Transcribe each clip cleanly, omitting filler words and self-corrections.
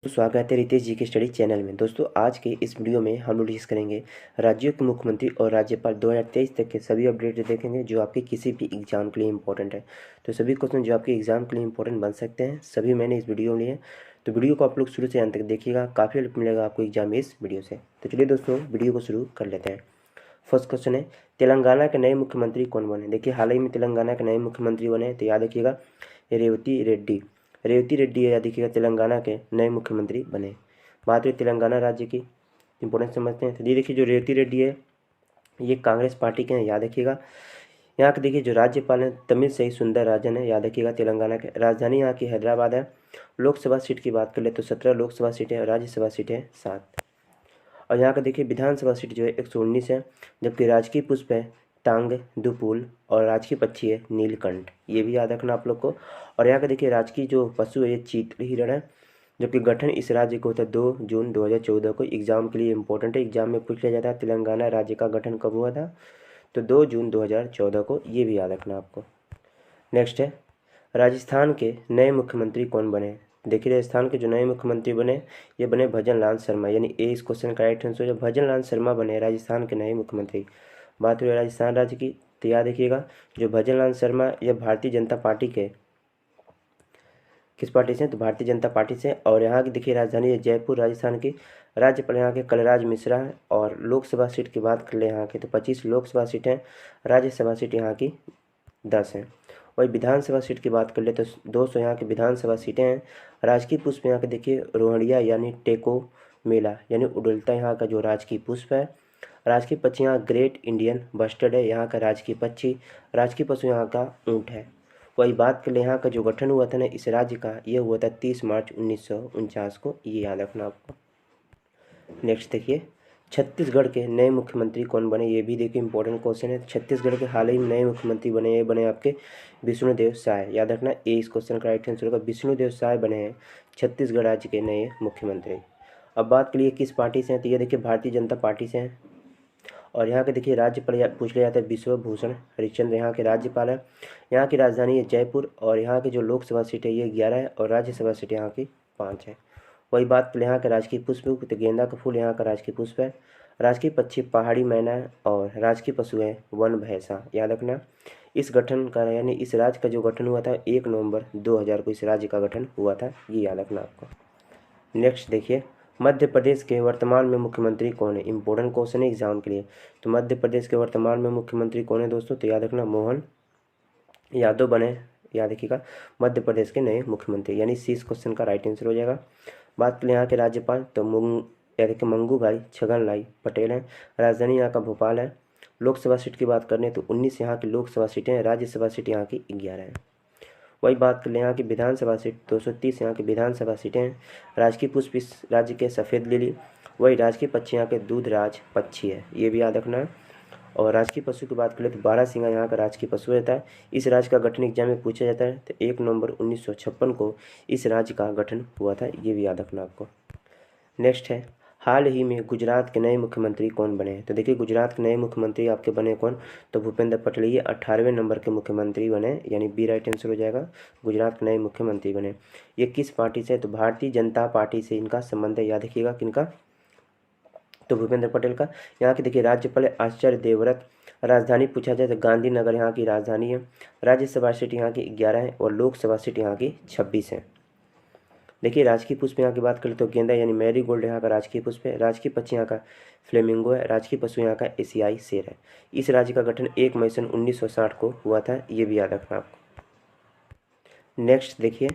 स्वागत है रितेश जी के स्टडी चैनल में। दोस्तों आज के इस वीडियो में हम लोग डिस्कस करेंगे राज्यों के मुख्यमंत्री और राज्यपाल 2023 तक के सभी अपडेट देखेंगे जो आपके किसी भी एग्जाम के लिए इंपॉर्टेंट है। तो सभी क्वेश्चन जो आपके एग्जाम के लिए इंपॉर्टेंट बन सकते हैं सभी मैंने इस वीडियो में लिए। तो वीडियो को आप लोग शुरू से अंत तक देखिएगा, काफ़ी हेल्प मिलेगा आपको एग्जाम में इस वीडियो से। तो चलिए दोस्तों वीडियो को शुरू कर लेते हैं। फर्स्ट क्वेश्चन है, तेलंगाना के नए मुख्यमंत्री कौन बने। देखिए हाल ही में तेलंगाना के नए मुख्यमंत्री बने, तो याद रखिएगा रेवती रेड्डी याद रखिएगा तेलंगाना के नए मुख्यमंत्री बने। बात हुई तेलंगाना राज्य की, इंपॉर्टेंस समझते हैं। तो ये देखिए जो रेवती रेड्डी है ये कांग्रेस पार्टी के हैं, याद रखिएगा। यहाँ के देखिए जो राज्यपाल हैं तमिल सुंदर राजन है, याद रखिएगा तेलंगाना के। राजधानी यहाँ की हैदराबाद है। लोकसभा सीट की बात कर ले तो 17 लोकसभा सीटें और राज्यसभा सीटें 7। और यहाँ का देखिए विधानसभा सीट जो है 119 है, जबकि राजकीय पुष्प है टांग दुपुल और राजकीय पक्षी है नीलकंठ, ये भी याद रखना आप लोग को। और यहाँ का देखिए राजकीय जो पशु है ये चीतल हिरण है, जबकि गठन इस राज्य को होता है 2 जून 2014 को। एग्जाम के लिए इंपॉर्टेंट है, एग्जाम में पूछ लिया जाता है तेलंगाना राज्य का गठन कब हुआ था, तो 2 जून 2014 को, ये भी याद रखना आपको। नेक्स्ट है राजस्थान के नए मुख्यमंत्री कौन बने। देखिए राजस्थान के जो नए मुख्यमंत्री बने ये बने भजन लाल शर्मा, यानी ए इस क्वेश्चन का राइट आंसर है। भजन लाल शर्मा बने राजस्थान के नए मुख्यमंत्री। बात हुई राजस्थान राज्य की, तो याद रखिएगा जो भजन लाल शर्मा यह भारतीय जनता पार्टी के किस पार्टी से, तो भारतीय जनता पार्टी से। और यहाँ की देखिए राजधानी है जयपुर राजस्थान की। राज्यपाल यहाँ के कलराज मिश्रा है। और लोकसभा सीट की बात कर ले यहाँ की तो 25 लोकसभा सीट हैं, राज्यसभा सीट यहाँ की 10 हैं। वही विधानसभा सीट की बात कर ले तो 200 यहाँ की विधानसभा सीटें हैं। राजकीय पुष्प यहाँ के देखिए रोहड़िया यानी टेको मेला यानी उड़लता यहाँ का जो राजकीय पुष्प है। राजकीय पक्षी यहाँ ग्रेट इंडियन बस्टर्ड है यहाँ का राजकीय पक्षी। राजकीय पशु यहाँ का ऊँट है। वही बात कर ले यहाँ का जो गठन हुआ था ना इस राज्य का, ये हुआ था 30 मार्च 1949 को, ये याद रखना आपको। नेक्स्ट देखिए छत्तीसगढ़ के नए मुख्यमंत्री कौन बने, ये भी देखिए इंपॉर्टेंट क्वेश्चन है। छत्तीसगढ़ के हाल ही में नए मुख्यमंत्री बने, ये बने आपके विष्णुदेव साय, याद रखना ए इस क्वेश्चन का राइट आंसर होगा। विष्णुदेव साय बने हैं छत्तीसगढ़ राज्य के नए मुख्यमंत्री। अब बात करिए किस पार्टी से हैं, तो ये देखिए भारतीय जनता पार्टी से हैं। और यहाँ के देखिए राज्यपाल पूछ लिया जाता है विश्वभूषण हरिश्चंद्र यहाँ के राज्यपाल है। यहाँ की राजधानी है जयपुर। और यहाँ की जो लोकसभा सीट है ये 11 है और राज्यसभा सीट यहाँ की 5 है। वही बात यहाँ का राजकीय पुष्प तो गेंदा का फूल यहाँ का राजकीय पुष्प है। राजकीय पक्षी पहाड़ी मैना है और राजकीय पशु है वन भैंसा, याद रखना। इस गठन का यानी इस राज्य का जो गठन हुआ था 1 नवंबर 2000 को इस राज्य का गठन हुआ था, ये याद रखना आपको। नेक्स्ट देखिए मध्य प्रदेश के वर्तमान में मुख्यमंत्री कौन है, इंपॉर्टेंट क्वेश्चन है एग्जाम के लिए। तो मध्य प्रदेश के वर्तमान में मुख्यमंत्री कौन है दोस्तों, तो याद रखना मोहन यादव बने, याद रखिएगा मध्य प्रदेश के नए मुख्यमंत्री, यानी सी इस क्वेश्चन का राइट आंसर हो जाएगा। बात करें यहाँ के राज्यपाल तो याद रखिए मंगू भाई छगन लाई पटेल हैं। राजधानी यहाँ का भोपाल है। लोकसभा सीट की बात करने तो 19 यहाँ की लोकसभा सीटें हैं, राज्यसभा सीट यहाँ की 11 है। वही बात कर लें यहाँ की विधानसभा सीट 230 यहाँ की विधानसभा सीटें हैं। राजकीय पुष्प इस राज्य के सफ़ेद लिली। वही राजकीय पक्षी यहाँ के दूधराज पक्षी है, ये भी याद रखना है। और राजकीय पशु की बात करें तो बारहसिंगा यहाँ का राजकीय पशु रहता है। इस राज्य का गठन एग्जाम में पूछा जाता है तो 1 नवंबर 1956 को इस राज्य का गठन हुआ था, ये भी याद रखना आपको। नेक्स्ट है हाल ही में गुजरात के नए मुख्यमंत्री कौन बने हैं, तो देखिए गुजरात के नए मुख्यमंत्री आपके बने कौन, तो भूपेंद्र पटेल, ये 18वें नंबर के मुख्यमंत्री बने, यानी बी राइट आंसर हो जाएगा। गुजरात के नए मुख्यमंत्री बने। ये किस पार्टी से, तो भारतीय जनता पार्टी से इनका संबंध है, याद रखिएगा किनका, तो भूपेंद्र पटेल का। यहाँ की देखिए राज्यपाल आचार्य देवव्रत। राजधानी पूछा जाए तो गांधीनगर यहाँ की राजधानी है। राज्यसभा सीट यहाँ की 11 है और लोकसभा सीट यहाँ की 26 है। देखिए राजकीय पुष्प यहाँ की बात करें तो गेंदा यानी मैरी गोल्ड यहाँ का राजकीय पुष्प है। राजकीय पक्षी यहाँ का फ्लेमिंगो है। राजकीय पशु यहाँ का एशियाई शेर है। इस राज्य का गठन 1 मई सन 1960 को हुआ था, ये भी याद रखना आपको। नेक्स्ट देखिए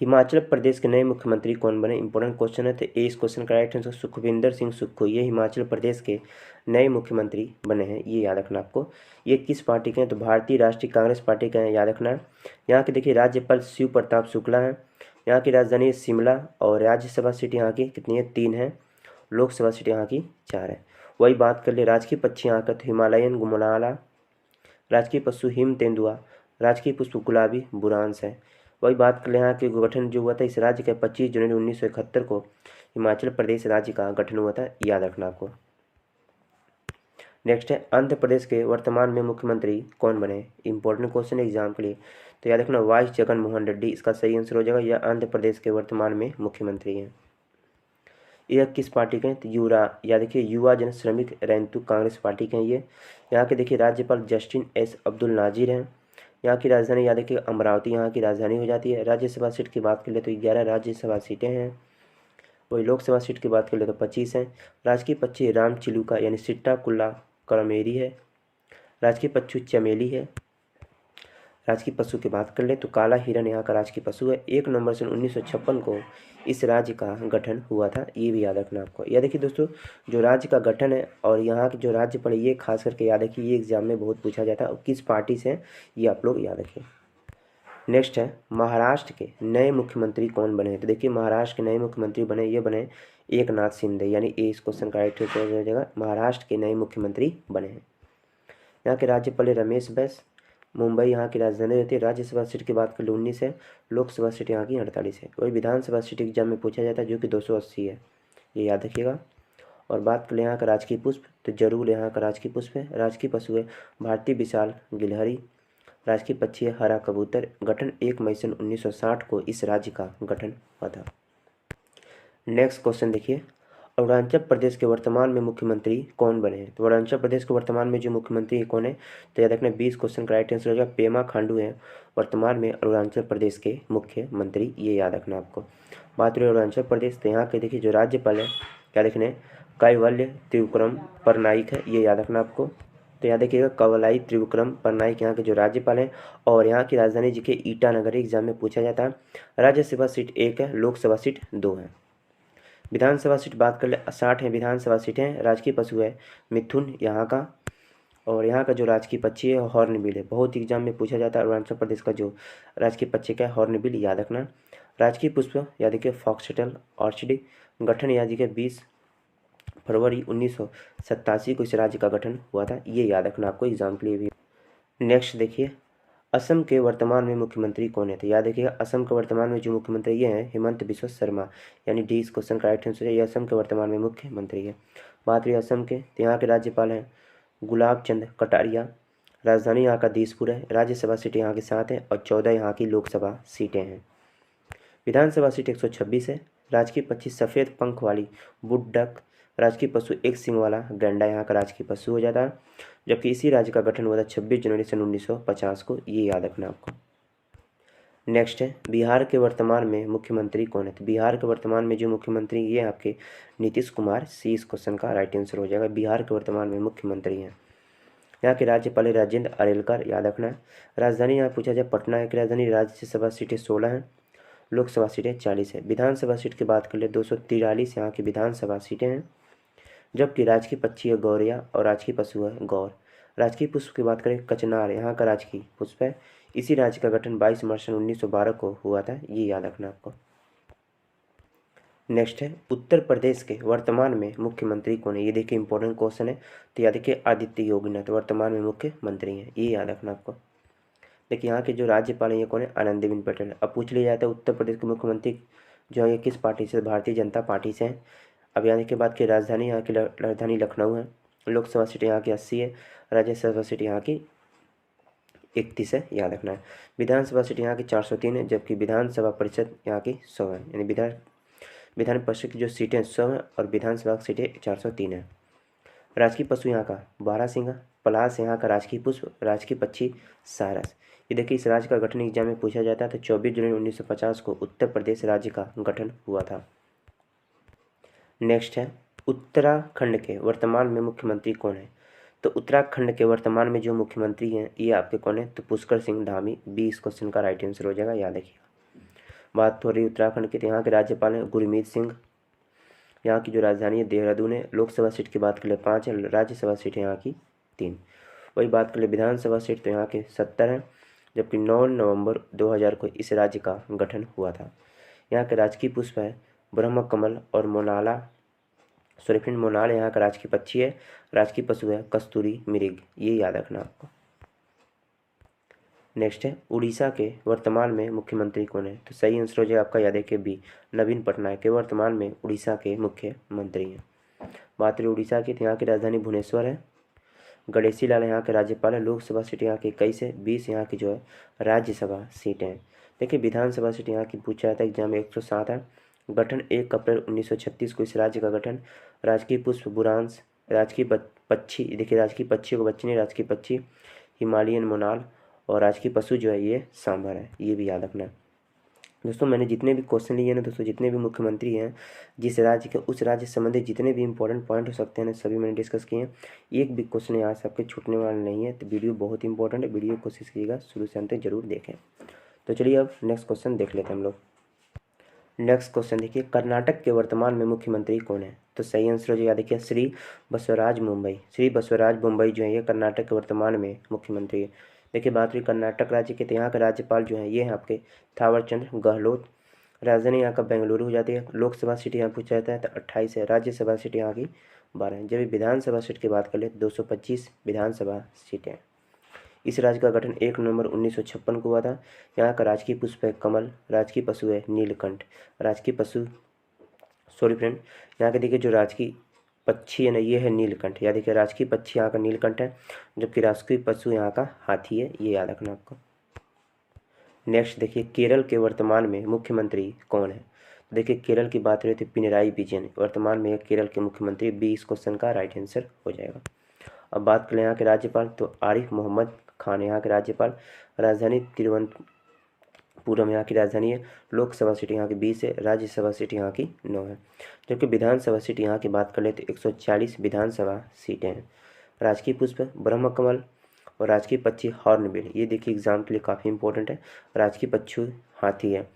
हिमाचल प्रदेश के नए मुख्यमंत्री कौन बने, इंपॉर्टेंट क्वेश्चन है। तो ए इस क्वेश्चन का राइट आंसर सुखविंदर सिंह सुक्खू, ये हिमाचल प्रदेश के नए मुख्यमंत्री बने हैं, ये याद रखना आपको। ये किस पार्टी के हैं, तो भारतीय राष्ट्रीय कांग्रेस पार्टी के हैं, याद रखना है। यहाँ के देखिए राज्यपाल शिव प्रताप शुक्ला हैं। यहाँ की राजधानी शिमला और राज्यसभा सीट यहाँ की कितनी है, 3 है। लोकसभा सीट यहाँ की 4 है। वही बात कर ले राजकीय पक्षी यहाँ का तो हिमालयन गुमनाला। राजकीय पशु हिम तेंदुआ। राजकीय पुष्प गुलाबी बुरांस है। वही बात कर ले यहाँ के गठन जो हुआ था इस राज्य का 25 जनवरी 1971 को हिमाचल प्रदेश राज्य का गठन हुआ था, याद रखना आपको। नेक्स्ट है आंध्र प्रदेश के वर्तमान में मुख्यमंत्री कौन बने, इंपॉर्टेंट क्वेश्चन है एग्जाम के लिए। तो याद रखना वाई जगन मोहन रेड्डी इसका सही आंसर हो जाएगा। यह आंध्र प्रदेश के वर्तमान में मुख्यमंत्री हैं। यह किस पार्टी के हैं? तो या देखिए युवा जन श्रमिक रैंतु कांग्रेस पार्टी के हैं ये। यहाँ के देखिए राज्यपाल जस्टिन एस अब्दुल नाजिर हैं। यहाँ की राजधानी याद रखिए अमरावती यहाँ की राजधानी हो जाती है। राज्यसभा सीट की बात कर ले तो 11 राज्यसभा सीटें हैं। वही लोकसभा सीट की बात कर ले तो 25 हैं। राजकीय पक्षी राम चिलुका यानी सिट्टा कुल्ला करमेरी है। राजकीय पशु चमेली है। राजकीय पशु की बात कर ले तो काला हिरन यहाँ का राजकीय पशु है। 1 नवंबर सन 1956 को इस राज्य का गठन हुआ था, ये भी याद रखना आपको। यह देखिए दोस्तों, जो राज्य का गठन है और यहाँ के जो राज्यपाल ये खास करके याद रखिए, ये एग्जाम में बहुत पूछा जाता है और किस पार्टी से है ये आप लोग याद रखिए। नेक्स्ट है महाराष्ट्र के नए मुख्यमंत्री कौन बने? तो देखिए महाराष्ट्र के नए मुख्यमंत्री बने, ये बने एकनाथ शिंदे, यानी ए इस क्वेश्चन का राइट हो जाएगा। महाराष्ट्र के नए मुख्यमंत्री बने हैं। यहाँ के राज्यपाल रमेश बैस। मुंबई यहाँ की राजधानी रहती है। राज्यसभा सीट की बात कर लो 19 है। लोकसभा सीट यहाँ की 48 है। वही विधानसभा सीट एग्जाम में पूछा जाता है जो कि 280 है, ये याद रखिएगा। और बात कर ले यहाँ का राजकीय पुष्प, तो जरूर यहाँ का राजकीय पुष्प है। राजकीय पशु है भारतीय विशाल गिलहरी। राजकीय पक्षी है हरा कबूतर। गठन 1 मई सन 1960 को इस राज्य का गठन हुआ था। नेक्स्ट क्वेश्चन देखिए, अरुणाचल प्रदेश के वर्तमान में मुख्यमंत्री कौन बने हैं? तो अरुणाचल प्रदेश के वर्तमान में जो मुख्यमंत्री कौन है? तो याद रखना 20 क्वेश्चन का राइट आंसर हो जाएगा। पेमा खांडू है वर्तमान में अरुणाचल प्रदेश के मुख्यमंत्री, ये याद रखना आपको। बात रही अरुणाचल प्रदेश, तो यहाँ के देखिए जो राज्यपाल है क्या लिखने, कैवल्य त्रिविक्रम परनाइक है, ये याद रखना आपको। तो याद रखिएगा कवलाई त्रिविक्रम परनाइक यहाँ के जो राज्यपाल हैं। और यहाँ की राजधानी जी के ईटानगर एग्जाम में पूछा जाता है। राज्यसभा सीट 1 है, लोकसभा सीट 2 है। विधानसभा सीट बात कर ले 60 है विधानसभा सीटें। राजकीय पशु है मिथुन यहाँ का। और यहाँ का जो राजकीय पक्षी है हॉर्नबिल है, बहुत एग्जाम में पूछा जाता है। अरुणाचल प्रदेश का जो राजकीय पक्षी का है हॉर्नबिल, याद रखना। राजकीय पुष्प याद रखिए फॉक्सटेल ऑर्चिड। गठन याद रखिए 20 फरवरी 1987 को इस राज्य का गठन हुआ था, ये याद रखना आपको एग्जाम के लिए भी। नेक्स्ट देखिए, असम के वर्तमान में मुख्यमंत्री कौन है? तो याद रखिएगा असम के वर्तमान में जो मुख्यमंत्री ये हैं हिमंत बिस्वा शर्मा, यानी डी इस क्वेश्चन का राइट आंसर है। ये असम के वर्तमान में मुख्यमंत्री है। बात रही असम के, तो यहाँ के राज्यपाल हैं गुलाब चंद कटारिया। राजधानी यहाँ का दिसपुर है। राज्यसभा सीटें यहाँ की 7 है और 14 यहाँ की लोकसभा सीटें हैं। विधानसभा सीट 126 है। राजकीय पक्षी सफ़ेद पंख वाली वुड डक। राजकीय पशु एक सिंग वाला गैंडा यहाँ का राजकीय पशु हो जाता है। जबकि इसी राज्य का गठन हुआ था 26 जनवरी सन 1950 को, ये याद रखना आपको। नेक्स्ट है बिहार के वर्तमान में मुख्यमंत्री कौन है? तो बिहार के वर्तमान में जो मुख्यमंत्री ये आपके नीतीश कुमार, सी इस क्वेश्चन का राइट आंसर हो जाएगा। बिहार के वर्तमान में मुख्यमंत्री हैं। यहाँ के राज्यपाल राजेंद्र अरेलकर, याद रखना है। राजधानी यहाँ पूछा जाए पटना है की राजधानी। राज्यसभा सीटें 16 हैं, लोकसभा सीटें 40 है। विधानसभा सीट की बात कर ले 243 यहाँ की विधानसभा सीटें हैं। जबकि राजकीय पक्षी है गौरिया और राजकीय पशु है गौर। राजकीय पुष्प की बात करें कचनार यहाँ का राजकीय पुष्प है। इसी राज्य का गठन 22 मार्च 1912 को हुआ था, ये याद रखना आपको। नेक्स्ट है उत्तर प्रदेश के वर्तमान में मुख्यमंत्री कौन है? ये देखिए इंपॉर्टेंट क्वेश्चन है। तो याद रखिए आदित्य योगीनाथ वर्तमान में मुख्यमंत्री हैं, ये याद रखना आपको। देखिए यहाँ के जो राज्यपाल हैं ये कौन है? आनंदीबेन पटेल। अब पूछ लिया जाता है उत्तर प्रदेश के मुख्यमंत्री जो है किस पार्टी से? भारतीय जनता पार्टी से हैं। अब यहाँ के बाद की राजधानी यहाँ की राजधानी लखनऊ है। लोकसभा सीट यहाँ की 80 है। राज्यसभा सीट यहाँ की 31 है, याद रखना है। विधानसभा सीट यहाँ की 403 है। जबकि विधानसभा परिषद यहाँ की 100 है, यानी विधान परिषद की जो सीटें 100 हैं और विधानसभा की सीटें 403 है। राजकीय पशु यहाँ का बारहसिंगा। पलास यहाँ का राजकीय पुष्प। राजकीय पक्षी सारस। ये देखिए इस राज्य का गठन एग्जाम में पूछा जाता है। तो 24 जनवरी 1950 को उत्तर प्रदेश राज्य का गठन हुआ था। नेक्स्ट है उत्तराखंड के वर्तमान में मुख्यमंत्री कौन है? तो उत्तराखंड के वर्तमान में जो मुख्यमंत्री हैं ये आपके कौन है? तो पुष्कर सिंह धामी, 20 क्वेश्चन का राइट आंसर हो जाएगा, याद रखिएगा। बात हो रही उत्तराखंड की, तो यहाँ के राज्यपाल हैं गुरमीत सिंह। यहाँ की जो राजधानी है देहरादून है। लोकसभा सीट की बात कर ले 5 है। राज्यसभा सीट है यहाँ की 3। वही बात कर ले विधानसभा सीट, तो यहाँ के 70 हैं। जबकि 9 नवंबर 2000 को इस राज्य का गठन हुआ था। यहाँ के राजकीय पुष्प है ब्रह्म कमल और मोनाला। फ्रेंड मोनाल यहाँ का राजकीय पक्षी है। राजकीय पशु है कस्तूरी मृग, ये याद रखना आपको। नेक्स्ट है उड़ीसा के वर्तमान में मुख्यमंत्री कौन है? तो सही आंसर हो जाएगा आपका, याद रखिए बी, नवीन पटनायक के वर्तमान में उड़ीसा के मुख्यमंत्री हैं। बात रही उड़ीसा की, तो यहाँ की राजधानी भुवनेश्वर है। गणेशी लाल यहाँ के राज्यपाल है। लोकसभा सीट यहाँ की 21 है। 20 यहाँ की जो है राज्यसभा सीटें हैं। देखिए विधानसभा सीट यहाँ की पूछा जाता है एग्जाम में 107 है। गठन 1 अप्रैल 1936 को इस राज्य का गठन। राजकीय पुष्प बुरांश, राजकीय पक्षी, देखिए राजकीय पक्षी को बच्ची नहीं, राजकीय पक्षी हिमालयन मोनाल, और राजकीय पशु जो है ये सांभर है, ये भी याद रखना है। दोस्तों मैंने जितने भी क्वेश्चन लिए ना दोस्तों, जितने भी मुख्यमंत्री हैं जिस राज्य के, उस राज्य से संबंधित जितने भी इंपॉर्टेंट पॉइंट हो सकते हैं ना, सभी मैंने डिस्कस किए हैं। एक भी क्वेश्चन यहाँ से आपके छूटने वाला नहीं है, तो वीडियो बहुत इंपॉर्टेंट है, वीडियो कोशिश कीजिएगा शुरू से अंत तक जरूर देखें। तो चलिए अब नेक्स्ट क्वेश्चन देख लेते हैं हम लोग। नेक्स्ट क्वेश्चन देखिए, कर्नाटक के वर्तमान में मुख्यमंत्री कौन है? तो सही आंसर हो जाएगा देखिए श्री बसवराज मुंबई। श्री बसवराज मुंबई जो है ये कर्नाटक के वर्तमान में मुख्यमंत्री है। देखिए बात हुई कर्नाटक राज्य के, तो यहाँ के राज्यपाल जो है ये हैं आपके थावरचंद गहलोत। राजधानी यहाँ का बेंगलुरु हो जाती है। लोकसभा सीट यहाँ पूछा जाता है तो 28 है। राज्यसभा सीट यहाँ की 12 है। जब विधानसभा सीट की बात कर ले 225 विधानसभा सीटें। इस राज्य का गठन 1 नवंबर 1956 को हुआ था। यहाँ का राजकीय पुष्प है कमल, राजकीय पशु है नीलकंठ। राजकीय पशु सॉरी फ्रेंड, यहाँ के देखिए जो राजकीय पक्षी है ना ये है नीलकंठ, या देखिए राजकीय पक्षी यहाँ का नीलकंठ है, जबकि राजकीय पशु यहाँ का हाथी है, ये याद रखना आपको। नेक्स्ट देखिए, केरल के वर्तमान में मुख्यमंत्री कौन है? देखिए केरल की बात रही थी पिनराई विजयन, वर्तमान में केरल के मुख्यमंत्री। बी इस क्वेश्चन का राइट आंसर हो जाएगा। अब बात करें यहाँ के राज्यपाल, तो आरिफ मोहम्मद खान यहाँ के राज्यपाल। राजधानी तिरुवनंतपुरम यहाँ की राजधानी है। लोकसभा सीट यहाँ की 20 है। राज्यसभा सीट यहाँ की 9 है। जबकि विधानसभा सीट यहाँ की बात कर ले तो 140 विधानसभा सीटें हैं। राजकीय पुष्प ब्रह्मकमल और राजकीय पक्षी हॉर्नबिल, ये देखिए एग्जाम के लिए काफ़ी इंपॉर्टेंट है। राजकीय पक्षी हाथी है।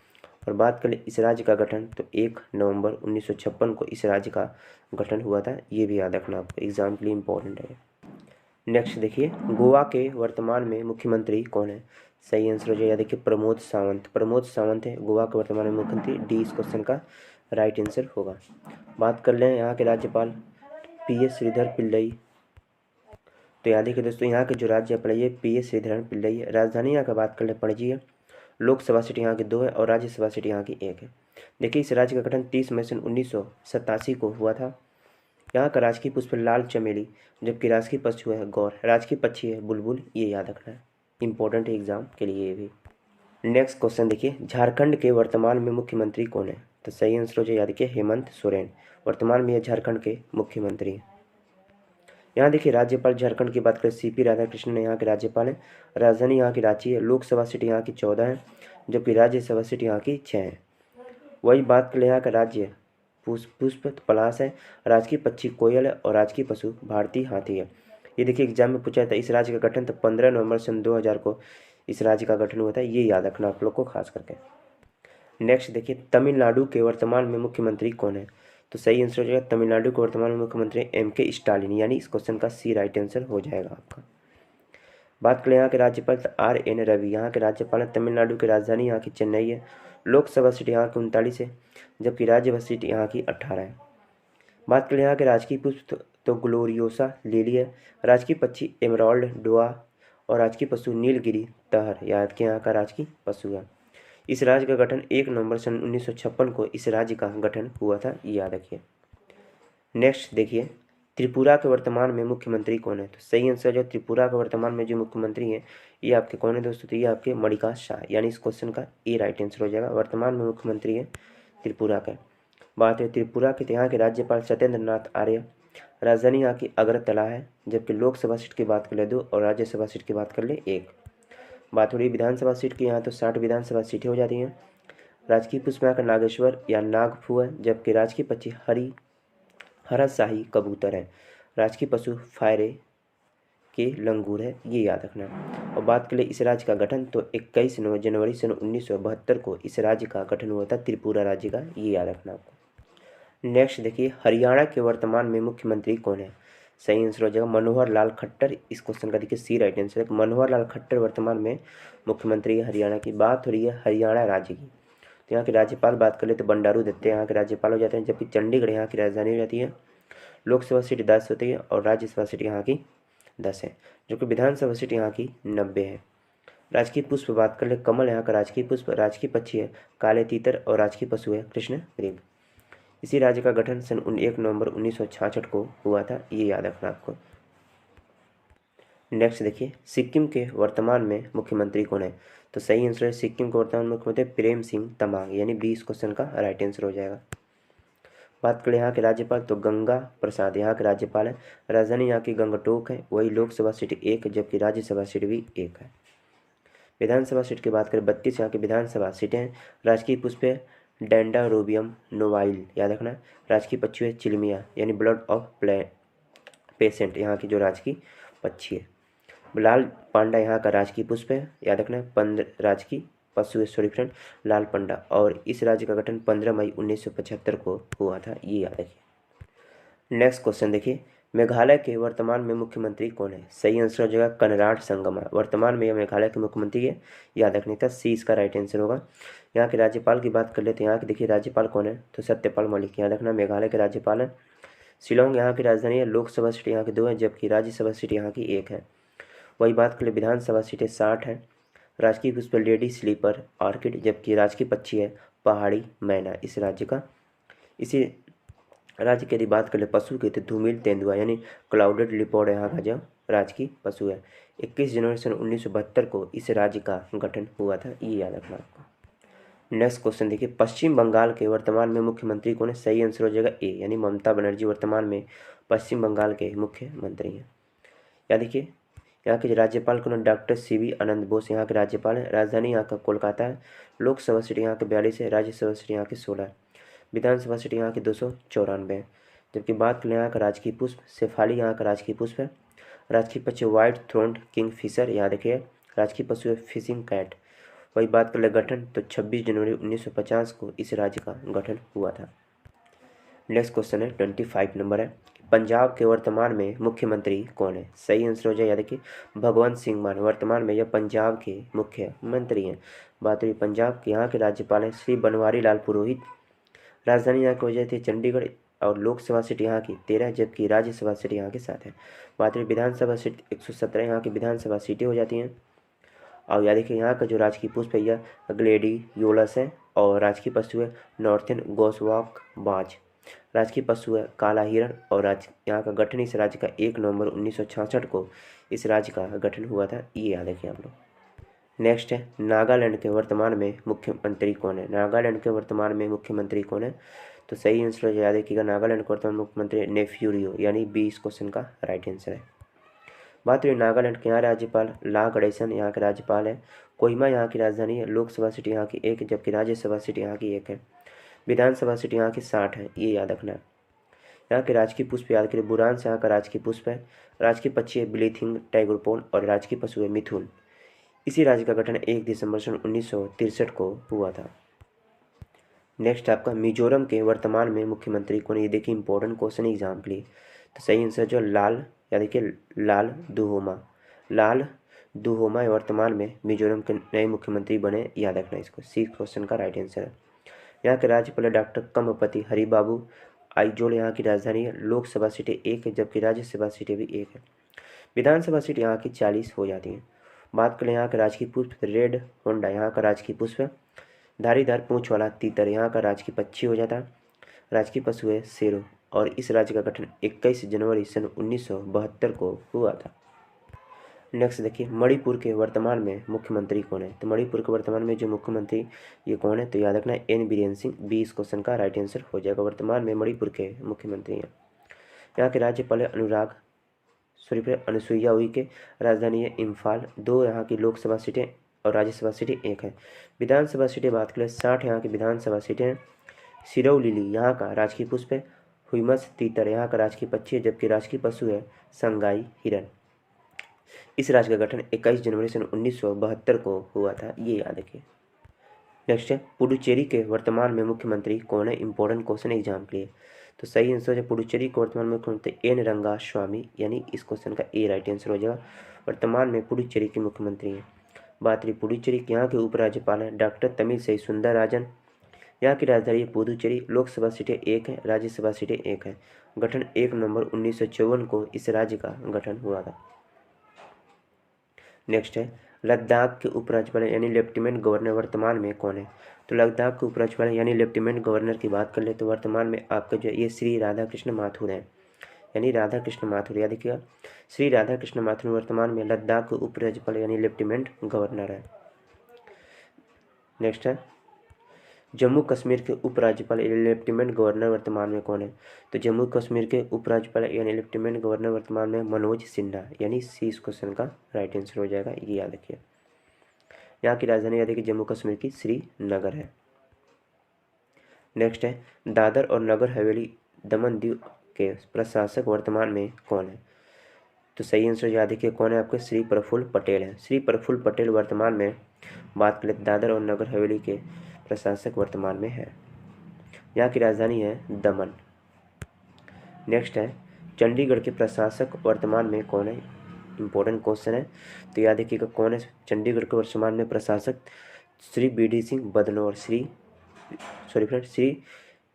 और बात करें इस राज्य का गठन, तो 1 नवंबर 1956 को इस राज्य का गठन हुआ था, ये भी याद रखना आपको, एग्जाम के लिए इंपॉर्टेंट है। नेक्स्ट देखिए, गोवा के वर्तमान में मुख्यमंत्री कौन है? सही आंसर हो जाएगा देखिए प्रमोद सावंत। प्रमोद सावंत है गोवा के वर्तमान में मुख्यमंत्री। डी इस क्वेश्चन का राइट आंसर होगा। बात कर लें यहाँ के राज्यपाल PS श्रीधर पिल्लई। तो याद देखिए दोस्तों, यहाँ के जो राज्यपाल है ये PS श्रीधरन पिल्लई है। राजधानी यहाँ का बात कर ले पणजी है। लोकसभा सीट यहाँ की 2 है और राज्यसभा सीट यहाँ की 1 है। देखिए इस राज्य का गठन 30 मई सन 1987 को हुआ था। यहाँ का राजकीय पुष्प लाल चमेली, जबकि राजकीय पशु है गौर। राजकीय पक्षी है बुलबुल, ये याद रखना है, इंपॉर्टेंट है एग्जाम के लिए ये भी। नेक्स्ट क्वेश्चन देखिए, झारखंड के वर्तमान में मुख्यमंत्री कौन है? तो सही आंसर हो जाए देखिए हेमंत सोरेन, वर्तमान में झारखंड के मुख्यमंत्री हैं। यहाँ देखिए राज्यपाल झारखंड की बात करें CP राधाकृष्णन यहाँ के राज्यपाल हैं। राजधानी यहाँ की रांची है। लोकसभा सीट यहाँ की 14 है, जबकि राज्यसभा सीट यहाँ की 6 है। वही बात करें यहाँ का राज्य पुष्प पलाश है। राजकीय पक्षी कोयल है और राजकीय पशु भारतीय हाथी है। ये देखिए एग्जाम में पूछा था। इस राज्य का गठन तो 15 नवंबर सन 2000 को इस राज्य का गठन हुआ था, ये याद रखना आप लोग को खास करके। नेक्स्ट देखिए, तमिलनाडु के वर्तमान में मुख्यमंत्री कौन है? तो सही आंसर हो जाएगा तमिलनाडु के वर्तमान में मुख्यमंत्री MK स्टालिन, यानी इस क्वेश्चन का सी राइट आंसर हो जाएगा आपका। बात करें यहाँ के राज्यपाल तो RN रवि यहाँ के राज्यपाल हैं। तमिलनाडु की राजधानी यहाँ की चेन्नई है। लोकसभा सीट यहाँ की 39 है, जबकि राज्यसभा सीट यहाँ की 18 है। बात करें यहाँ के राजकीय पुष्प तो ग्लोरियोसा लिली है। राजकीय पक्षी एमराल्ड डोआ और राजकीय पशु नीलगिरी तहर याद के यहाँ का राजकीय पशु है। इस राज्य का गठन 1 नवंबर सन 1956 को इस राज्य का गठन हुआ था, ये याद रखिए। नेक्स्ट देखिए, त्रिपुरा के वर्तमान में मुख्यमंत्री कौन है? तो सही आंसर जो त्रिपुरा के वर्तमान में जो मुख्यमंत्री हैं ये आपके कौन है दोस्तों? तो ये आपके मणिका शाह, यानी इस क्वेश्चन का ए राइट आंसर हो जाएगा। वर्तमान में मुख्यमंत्री है त्रिपुरा का। बात है त्रिपुरा के, यहाँ के राज्यपाल सत्येंद्र नाथ आर्य। राजधानी यहाँ की अगरतला है, जबकि लोकसभा सीट की बात कर ले 2 और राज्यसभा सीट की बात कर ले 1। बात हो रही विधानसभा सीट की, यहाँ तो 60 विधानसभा सीटें हो जाती हैं। राजकीय पुष्प यहाँ का नागेश्वर या नागफू है, जबकि राजकीय पक्षी हरा शाही कबूतर है। राजकीय पशु फायरे के लंगूर है, ये याद रखना। और बात करें इस राज्य का गठन तो 21 जनवरी सन 1972 को इस राज्य का गठन हुआ था, त्रिपुरा राज्य का, ये याद रखना आपको। नेक्स्ट देखिए, हरियाणा के वर्तमान में मुख्यमंत्री कौन है? सही आंसर हो जाएगा मनोहर लाल खट्टर। इस क्वेश्चन का देखिए सी राइट आंसर है। मनोहर लाल खट्टर वर्तमान में मुख्यमंत्री है हरियाणा की। बात हो रही है हरियाणा राज्य की, तो यहाँ के राज्यपाल बात कर ले तो बंडारू दत्ते यहाँ के राज्यपाल हो जाते हैं, जबकि चंडीगढ़ यहाँ की राजधानी हो जाती है। लोकसभा सीट 10 होती है और राज्यसभा सीट यहाँ की 10 है, जो कि विधानसभा सीट यहाँ की 90 है। राजकीय पुष्प बात कर ले कमल यहाँ का राजकीय पुष्प। राजकीय पक्षी है काले तीतर और राजकीय पशु है कृष्ण मृग। इसी राज्य का गठन सन 1 नवंबर 1966 को हुआ था, ये याद रखना आपको। नेक्स्ट देखिए, सिक्किम के वर्तमान में मुख्यमंत्री कौन है? तो सही आंसर है सिक्किम के वर्तमान मुख्यमंत्री प्रेम सिंह तमांग, यानी 20 क्वेश्चन का राइट आंसर हो जाएगा। बात करें यहाँ के राज्यपाल, तो गंगा प्रसाद यहाँ के राज्यपाल है। राजधानी यहाँ की गंगटोक है, वही लोकसभा सीट 1 जबकि राज्यसभा सीट भी 1 है। विधानसभा सीट की बात करें, 32 यहाँ की विधानसभा सीटें हैं। राजकीय पुष्प है डेंडारोबियम नोवाइल, याद रखना। राजकीय पक्षी है चिलमिया, यानी ब्लड ऑफ पेशेंट यहाँ की जो राजकीय पक्षी है। लाल पांडा यहाँ का राजकीय पुष्प है, याद रखना। राजकीय पशु है, सॉरी फ्रेंड, लाल पांडा। और इस राज्य का गठन 15 मई 1975 को हुआ था, ये याद रखिए। नेक्स्ट क्वेश्चन देखिए, मेघालय के वर्तमान में मुख्यमंत्री कौन है? सही आंसर हो जाएगा कनराड संगमा, वर्तमान में यह मेघालय के मुख्यमंत्री है, याद रखने का सी इसका राइट आंसर होगा। यहाँ के राज्यपाल की बात कर लेते हैं, यहाँ के देखिए राज्यपाल कौन है? तो सत्यपाल मलिक, याद रखना, मेघालय के राज्यपाल है। शिलोंग यहाँ की राजधानी है, लोकसभा सीट यहाँ की 2 है जबकि राज्यसभा सीट यहाँ की 1 है। वही बात कर ले, विधानसभा सीटें 60 है। राजकीय पुष्प लेडी स्लीपर ऑर्किड, जबकि राजकीय पक्षी है पहाड़ी मैना इस राज्य का। इसी राज्य की यदि बात कर ले पशु की, तो धूमिल तेंदुआ यानी क्लाउडेड लिपोर्ड यहाँ का जो राजकीय पशु है। 21 जनवरी सन 1972 को इस राज्य का गठन हुआ था, ये याद रखना आपको। नेक्स्ट क्वेश्चन देखिए, पश्चिम बंगाल के वर्तमान में मुख्यमंत्री कौन है? सही आंसर हो जाएगा ए, यानी ममता बनर्जी वर्तमान में पश्चिम बंगाल के मुख्यमंत्री हैं। या देखिए, यहाँ के राज्यपाल कौन है? डॉक्टर सीवी आनंद बोस यहाँ के राज्यपाल हैं। राजधानी यहाँ का कोलकाता है। लोकसभा सीट यहाँ के 42 है, राज्यसभा सीट यहाँ के 16 है। विधानसभा सीट यहाँ की 294 है। जबकि बात करें यहाँ का राजकीय पुष्प, शेफाली यहाँ का राजकीय पुष्प है। राजकीय पक्षी व्हाइट थ्रोन्ड किंग फिशर, याद रखिए। राजकीय पशु है फिशिंग कैट। वही बात कर ले गठन, तो 26 जनवरी 1950 को इस राज्य का गठन हुआ था। नेक्स्ट क्वेश्चन है 25 नंबर है, पंजाब के वर्तमान में मुख्यमंत्री कौन है? सही आंसर हो जाए, याद रखिए भगवंत सिंह मान, वर्तमान में यह पंजाब के मुख्यमंत्री हैं। बात हुई पंजाब के, यहाँ के राज्यपाल हैं श्री बनवारी लाल पुरोहित। राजधानी यहाँ की वजह थी चंडीगढ़, और लोकसभा सीट यहाँ की 13 जबकि राज्यसभा सीट यहाँ के 7 है। बात हुई विधानसभा सीट 117 यहाँ की विधानसभा सीटें हो जाती हैं। और याद रखिए यहाँ का जो राजकीय पुष्प है यह ग्लेडियोलस है, और राजकीय पशु है नॉर्थन गोसवॉक बाज। राजकीय पशु है काला हिरण, और यहाँ का गठन इस राज्य का 1 नवंबर 1966 को इस राज्य का गठन हुआ था, ये याद रखिए आप लोग। नेक्स्ट है नागालैंड के वर्तमान में मुख्यमंत्री कौन है? नागालैंड के वर्तमान में मुख्यमंत्री कौन है? तो सही आंसर याद रखिएगा, नागालैंड के वर्तमान मुख्यमंत्री नेफ्यूरियो, यानी 20 क्वेश्चन का राइट आंसर है। बात हुई नागालैंड के, यहाँ राज्यपाल ला गणेशन यहाँ के राज्यपाल है। कोहिमा यहाँ की राजधानी है। लोकसभा सीट यहाँ की 1 जबकि राज्यसभा सीट यहाँ की 1 है। विधानसभा सीट यहाँ की 60 है, ये याद रखना है। यहाँ के राजकीय पुष्प याद करें, बुरांस यहाँ का राजकीय पुष्प है। राजकीय पक्षी है ब्लीथिंग टाइगरपोन, और राजकीय पशु है मिथुन। इसी राज्य का गठन 1 दिसंबर सन 1963 को हुआ था। नेक्स्ट आपका मिजोरम के वर्तमान में मुख्यमंत्री कौन है? ये देखिए इंपॉर्टेंट क्वेश्चन एग्जाम के लिए। तो सही आंसर जो लाल, या देखिए लाल दुहोमा, लाल दुहोमा वर्तमान में मिजोरम के नए मुख्यमंत्री बने, याद रखना इसको। सी क्वेश्चन का राइट आंसर है। यहाँ के राज्यपाल डॉक्टर कमपति हरिबाबू आइजोल, यहाँ की राजधानी है। लोकसभा सीटें 1 है जबकि राज्यसभा सीटें भी 1 है। विधानसभा सीट यहाँ की 40 हो जाती हैं। बात करें यहाँ का राजकीय पुष्प, रेड होंडा यहाँ का राजकीय पुष्प है। धारीदार पूंछ वाला तीतर यहाँ का राजकीय पक्षी हो जाता है। राजकीय पशु है शेरों, और इस राज्य का गठन 21 जनवरी सन 1972 को हुआ था। नेक्स्ट देखिए, मणिपुर के वर्तमान में मुख्यमंत्री कौन है? तो मणिपुर के वर्तमान में जो मुख्यमंत्री ये कौन है? तो याद रखना है एन बीरेन सिंह, 20 क्वेश्चन का राइट आंसर हो जाएगा। वर्तमान में मणिपुर के मुख्यमंत्री हैं। यहाँ के राज्यपाल है अनुसुईया उइके। राजधानी है इम्फाल। 2 यहाँ की लोकसभा सीटें और राज्यसभा सीटें 1 है। विधानसभा सीटें बात करें, 60 यहाँ की विधानसभा सीटें हैं। सिरौ लिली यहाँ का राजकीय पुष्प है। हुइमस तीतर यहाँ का राजकीय पक्षी है जबकि राजकीय पशु है संगाई हिरन। इस राज्य का गठन 21 जनवरी सन 1972 को हुआ था, ये याद रखिए। नेक्स्ट है पुडुचेरी के वर्तमान में मुख्यमंत्री कौन है? इंपॉर्टेंट क्वेश्चन एग्जाम के लिए। तो सही आंसर है पुडुचेरी के वर्तमान में मुख्यमंत्री एन रंगास्वामी, यानी इस क्वेश्चन का ए राइट आंसर हो जाएगा। वर्तमान में पुडुचेरी के मुख्यमंत्री हैं। बात रही पुडुचेरी के, यहाँ के उपराज्यपाल हैं डॉक्टर तमिलसाई सुंदरराजन। यहाँ की राजधानी है पुदुचेरी। लोकसभा सीटें 1 है, राज्यसभा सीटें 1 है। गठन 1 नवंबर 1954 को इस राज्य का गठन हुआ था। नेक्स्ट है लद्दाख के उपराज्यपाल यानी लेफ्टिनेंट गवर्नर वर्तमान में कौन है? तो लद्दाख के उपराज्यपाल यानी लेफ्टिनेंट गवर्नर की बात कर ले तो वर्तमान में आपका जो ये श्री राधा कृष्ण माथुर हैं। यानी राधा कृष्ण माथुर, याद रखिएगा। श्री राधा कृष्ण माथुर वर्तमान में लद्दाख के उपराज्यपाल यानी लेफ्टिनेंट गवर्नर है। नेक्स्ट है जम्मू कश्मीर के उपराज्यपाल यानी लेफ्टिनेंट गवर्नर वर्तमान में कौन है? तो जम्मू कश्मीर के उपराज्यपाल यानी लेफ्टिनेंट गवर्नर वर्तमान में मनोज सिन्हा, यानी सी इस क्वेश्चन का राइट आंसर हो जाएगा, ये याद रखिए। यहाँ की राजधानी याद है कि जम्मू कश्मीर की श्रीनगर है। नेक्स्ट है दादर और नगर हवेली दमन दीव के प्रशासक वर्तमान में कौन है? तो सही आंसर याद रखिए कौन है आपके? श्री प्रफुल्ल पटेल है। श्री प्रफुल्ल पटेल वर्तमान में बात करें दादर और नगर हवेली के प्रशासक वर्तमान में है। यहाँ की राजधानी है दमन। नेक्स्ट है चंडीगढ़ के प्रशासक वर्तमान में कौन है? इंपॉर्टेंट क्वेश्चन है, तो याद रखिएगा कौन है चंडीगढ़ के वर्तमान में प्रशासक? श्री BD सिंह बदनौर, श्री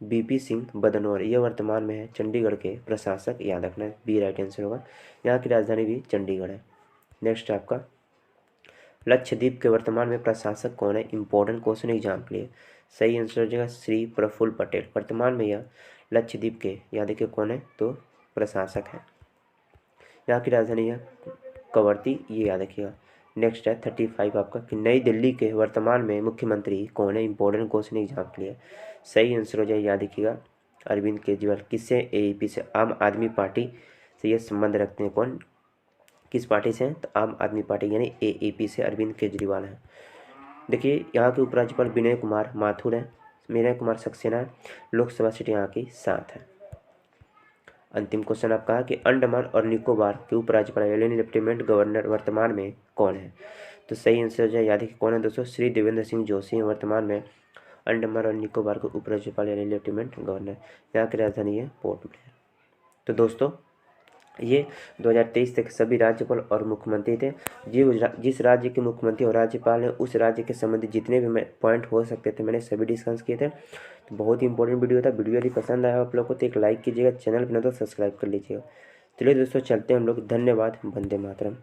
BP सिंह बदनौर, ये वर्तमान में है चंडीगढ़ के प्रशासक, याद रखना है, बी राइट आंसर होगा। यहाँ की राजधानी भी चंडीगढ़ है। नेक्स्ट है आपका लक्षद्वीप के वर्तमान में प्रशासक कौन है? इंपॉर्टेंट क्वेश्चन एग्जाम के लिए। सही आंसर हो जाएगा श्री प्रफुल्ल पटेल। वर्तमान में यह लक्षद्वीप के याद रखिए कौन है? तो प्रशासक है। यहाँ की राजधानी है कवरत्ती, ये याद रखिएगा। नेक्स्ट है 35 आपका कि नई दिल्ली के वर्तमान में मुख्यमंत्री कौन है? इंपॉर्टेंट क्वेश्चन एग्जाम के लिए। सही आंसर हो जाए याद रखिएगा अरविंद केजरीवाल। किससे? AAP से, आम आदमी पार्टी से ये संबंध रखते हैं। कौन किस पार्टी से हैं? तो आम आदमी पार्टी यानी AAP से अरविंद केजरीवाल हैं। देखिए यहाँ के उपराज्यपाल विनय कुमार माथुर हैं, विनय कुमार सक्सेना है। लोकसभा सीट यहाँ की 7 है। अंतिम क्वेश्चन आपका है कि अंडमान और निकोबार के उपराज्यपाल यानी लेफ्टिनेंट गवर्नर वर्तमान में कौन है? तो सही आंसर हो जाए याद रखिए कौन है दोस्तों? श्री देवेंद्र सिंह जोशी वर्तमान में अंडमान और निकोबार के उपराज्यपाल यानी लेफ्टिनेंट गवर्नर। यहाँ की राजधानी है पोर्ट ब्लेयर। तो दोस्तों ये 2023 तक सभी राज्यपाल और मुख्यमंत्री थे। जिस राज्य के मुख्यमंत्री और राज्यपाल हैं उस राज्य के संबंधित जितने भी पॉइंट हो सकते थे मैंने सभी डिस्कस किए थे। तो बहुत ही इंपॉर्टेंट वीडियो था। वीडियो यदि पसंद आया आप लोग को तो एक लाइक कीजिएगा, चैनल पर न तो सब्सक्राइब कर लीजिएगा। चलिए दोस्तों चलते हैं हम लोग। धन्यवाद। वंदे मातरम।